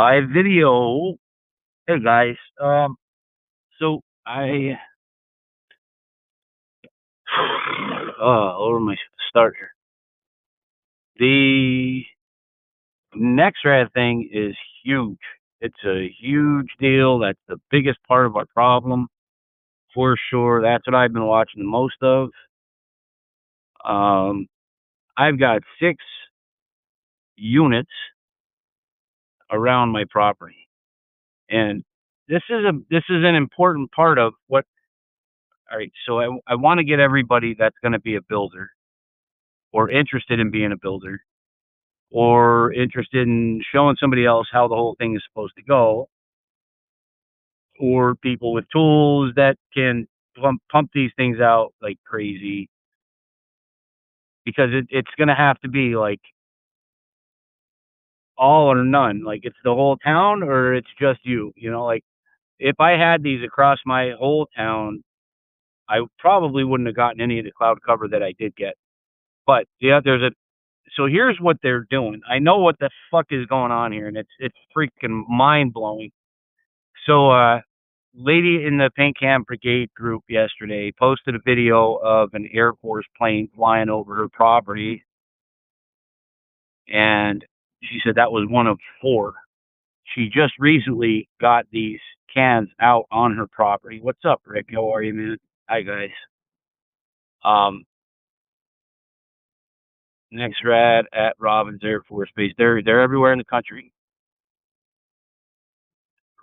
Live video. Hey guys. So I over my start here. The next rad thing is huge. It's a huge deal. That's the biggest part of our problem for sure. That's what I've been watching the most of. I've got 6 units around my property, and this is an important part of what. All right, so I want to get everybody that's going to be a builder or interested in being a builder or interested in showing somebody else how the whole thing is supposed to go, or people with tools that can pump these things out like crazy, because it's going to have to be like all or none. Like, it's the whole town or it's just you, like if I had these across my whole town, I probably wouldn't have gotten any of the cloud cover that I did get. But yeah, so here's what they're doing. I know what the fuck is going on here, and it's freaking mind blowing. So, lady in the Paint Can Brigade group yesterday posted a video of an Air Force plane flying over her property, and she said that was one of 4. She just recently got these cans out on her property. What's up, Rick? How are you, man? Hi, guys. Next rad at Robbins Air Force Base. They're everywhere in the country.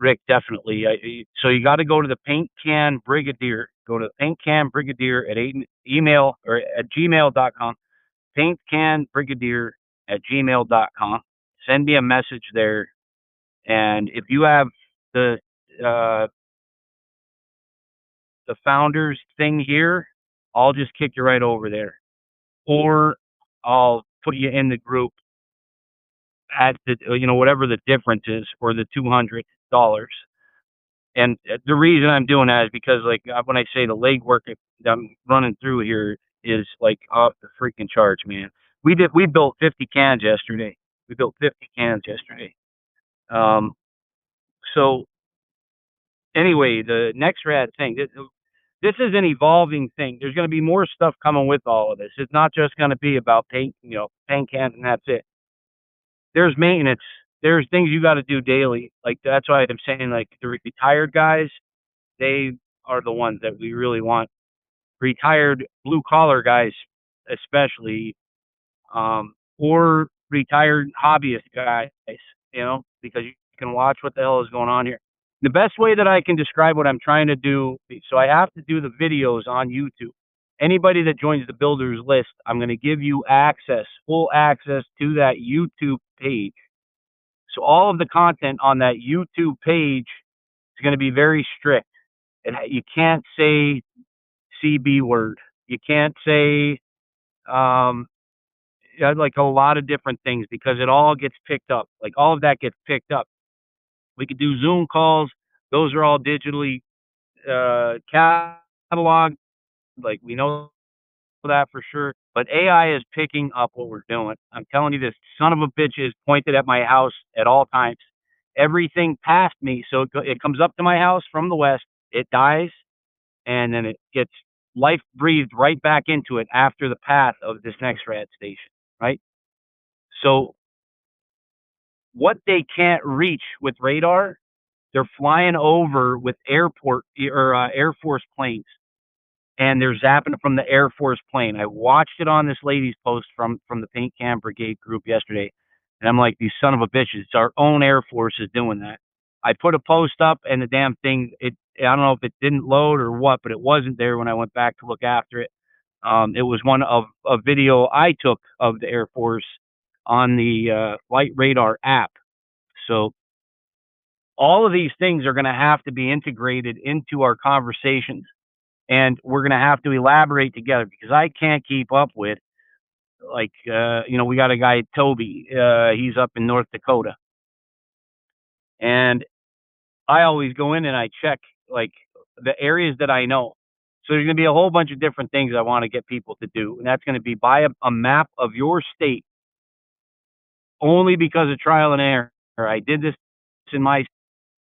Rick, definitely. So you got to go to the Paint Can Brigadier. Go to Paint Can Brigadier at email or at gmail.com. Paint Can Brigadier at gmail.com. Send me a message there, and if you have the founders thing here, I'll just kick you right over there, or I'll put you in the group at the whatever the difference is for the $200. And the reason I'm doing that is because, like, when I say the legwork that I'm running through here is like off the freaking charts, man. We built 50 cans yesterday. We built 50 cans yesterday. So anyway, the next rad thing. This is an evolving thing. There's going to be more stuff coming with all of this. It's not just going to be about paint cans, and that's it. There's maintenance. There's things you got to do daily. Like, that's why I'm saying, like, the retired guys, they are the ones that we really want. Retired blue collar guys, especially, or retired hobbyist guys, because you can watch what the hell is going on here. The best way that I can describe what I'm trying to do, so I have to do the videos on YouTube. Anybody that joins the builders list, I'm going to give you full access to that YouTube page. So all of the content on that YouTube page is going to be very strict. And you can't say CB word. You can't say like a lot of different things, because it all gets picked up. Like, all of that gets picked up. We could do Zoom calls. Those are all digitally cataloged. Like, we know that for sure. But AI is picking up what we're doing. I'm telling you, this son of a bitch is pointed at my house at all times. Everything past me, so it comes up to my house from the west, it dies, and then it gets life breathed right back into it after the path of this next rad station, right? So what they can't reach with radar, they're flying over with Air Force planes, and they're zapping it from the Air Force plane. I watched it on this lady's post from the Paint Can Brigade group yesterday, and I'm like, these son of a bitches, our own Air Force is doing that. I put a post up, and the damn thing, I don't know if it didn't load or what, but it wasn't there when I went back to look after it. It was one of a video I took of the Air Force on the Flight Radar app. So all of these things are going to have to be integrated into our conversations, and we're going to have to elaborate together, because I can't keep up with, like, we got a guy, Toby, he's up in North Dakota, and I always go in and I check, like, the areas that I know. So there's going to be a whole bunch of different things I want to get people to do, and that's going to be buy a map of your state, only because of trial and error. I did this in my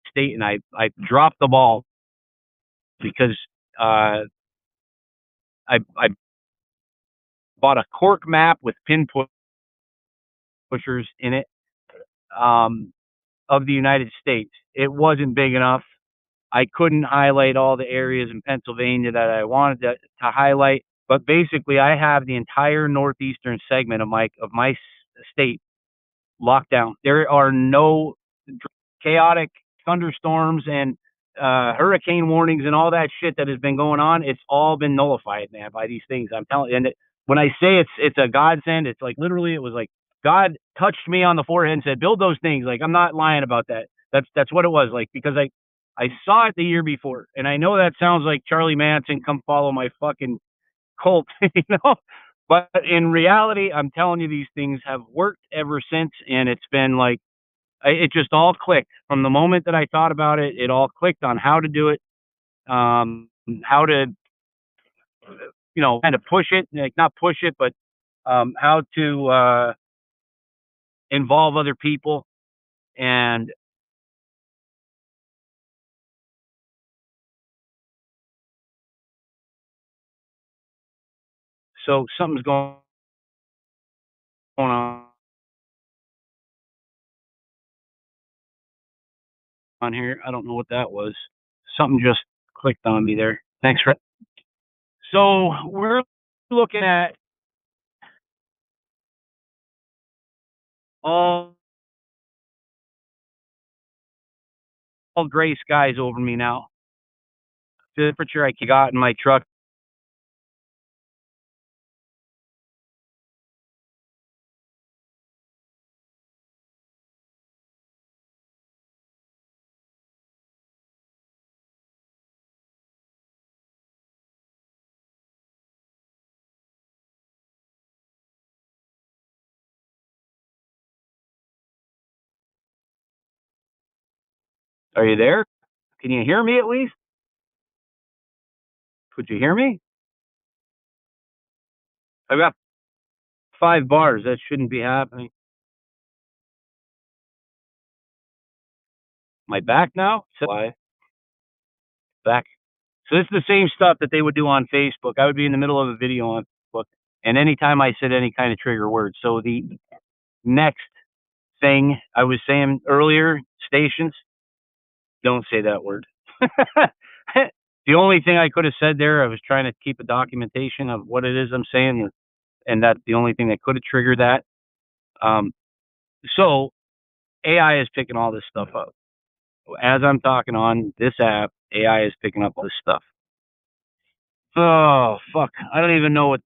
state, and I dropped the ball because I bought a cork map with pin pushers in it, um, of the United States. It wasn't big enough. I couldn't highlight all the areas in Pennsylvania that I wanted to highlight, but basically, I have the entire northeastern segment of my state locked down. There are no chaotic thunderstorms and hurricane warnings and all that shit that has been going on. It's all been nullified, man, by these things. I'm telling you. And when I say it's a godsend, it's like literally it was like God touched me on the forehead and said, "Build those things." Like I'm not lying about that. That's what it was like because I saw it the year before, and I know that sounds like Charlie Manson, come follow my fucking cult, you know. But in reality, I'm telling you, these things have worked ever since, and it's been like it just all clicked from the moment that I thought about it. It all clicked on how to do it, how to kind of push it, like not push it, but how to involve other people, and so something's going on here. I don't know what that was. Something just clicked on me there. Thanks for. So we're looking at all gray skies over me now. The temperature I got in my truck. Are you there? Can you hear me at least? Could you hear me? I've got 5 bars. That shouldn't be happening. Am I back now? Live. Back. So this is the same stuff that they would do on Facebook. I would be in the middle of a video on Facebook, and anytime I said any kind of trigger word. So the next thing I was saying earlier, stations, don't say that word. The only thing I could have said there, I was trying to keep a documentation of what it is I'm saying, and that's the only thing that could have triggered that. So AI is picking all this stuff up. As I'm talking on this app, AI is picking up all this stuff. Oh, fuck. I don't even know what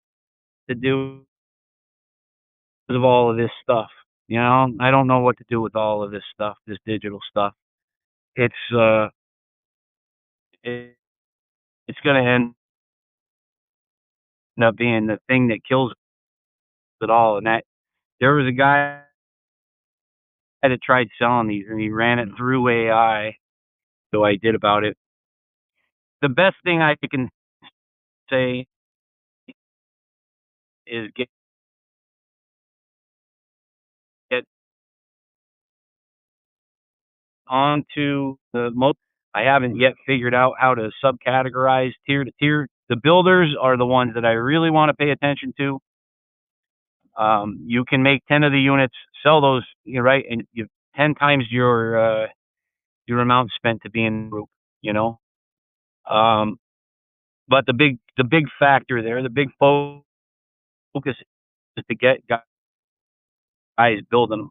to do with all of this stuff. You know, I don't know what to do with all of this stuff, this digital stuff. It's it, it's going to end up being the thing that kills it all. And that there was a guy that tried selling these, and he ran it through AI. So I did about it. The best thing I can say is get onto the most. I haven't yet figured out how to subcategorize tier to tier. The builders are the ones that I really want to pay attention to. You can make 10 of the units, sell those, you're right, and you 10 times your amount spent to be in the group, you know. Um, but the big factor there, the big focus is to get guys building them.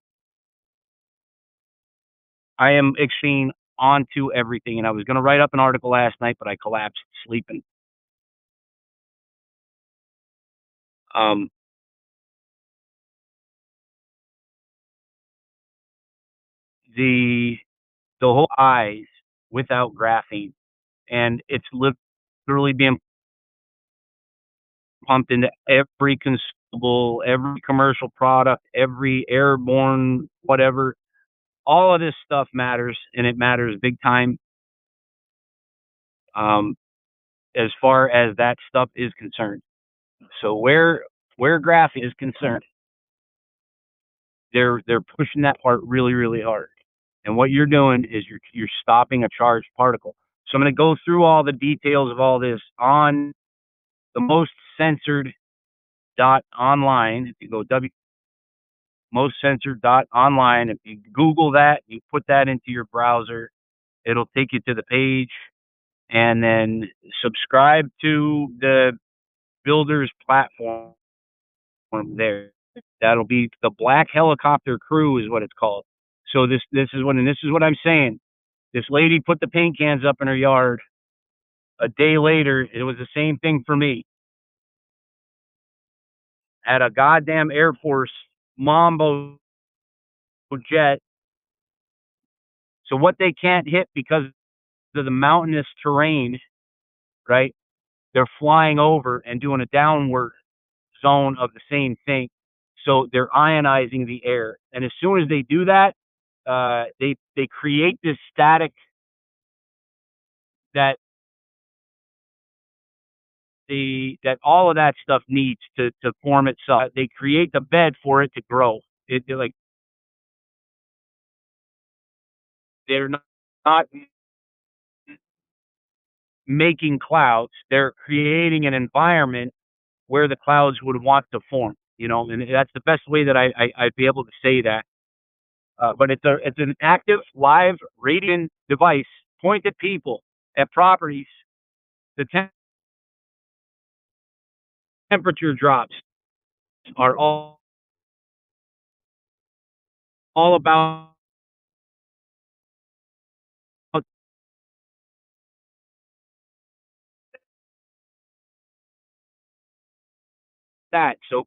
I am extreme onto everything, and I was going to write up an article last night, but I collapsed sleeping. Um, the the whole eyes without graphene, and it's literally being pumped into every consumable, every commercial product, every airborne whatever. All of this stuff matters, and it matters big time. Um, as far as that stuff is concerned. So where graphene is concerned, they're pushing that part really, really hard. And what you're doing is you're stopping a charged particle. So I'm going to go through all the details of all this on the most censored dot online. If you go most censored dot online, if you Google that, you put that into your browser, it'll take you to the page, and then subscribe to the builder's platform there. That'll be the Black Helicopter Crew is what it's called. So this is what I'm saying. This lady put the paint cans up in her yard. A day later, it was the same thing for me. At a goddamn Air Force Mambo jet. So what they can't hit because of the mountainous terrain, right? They're flying over and doing a downward zone of the same thing. So they're ionizing the air. And as soon as they do that, they create this static that that all of that stuff needs to form itself. They create the bed for it to grow. Like they're not making clouds. They're creating an environment where the clouds would want to form. And that's the best way that I'd be able to say that. But it's an active live radiant device pointed at people at properties. The temperature drops are all about that. So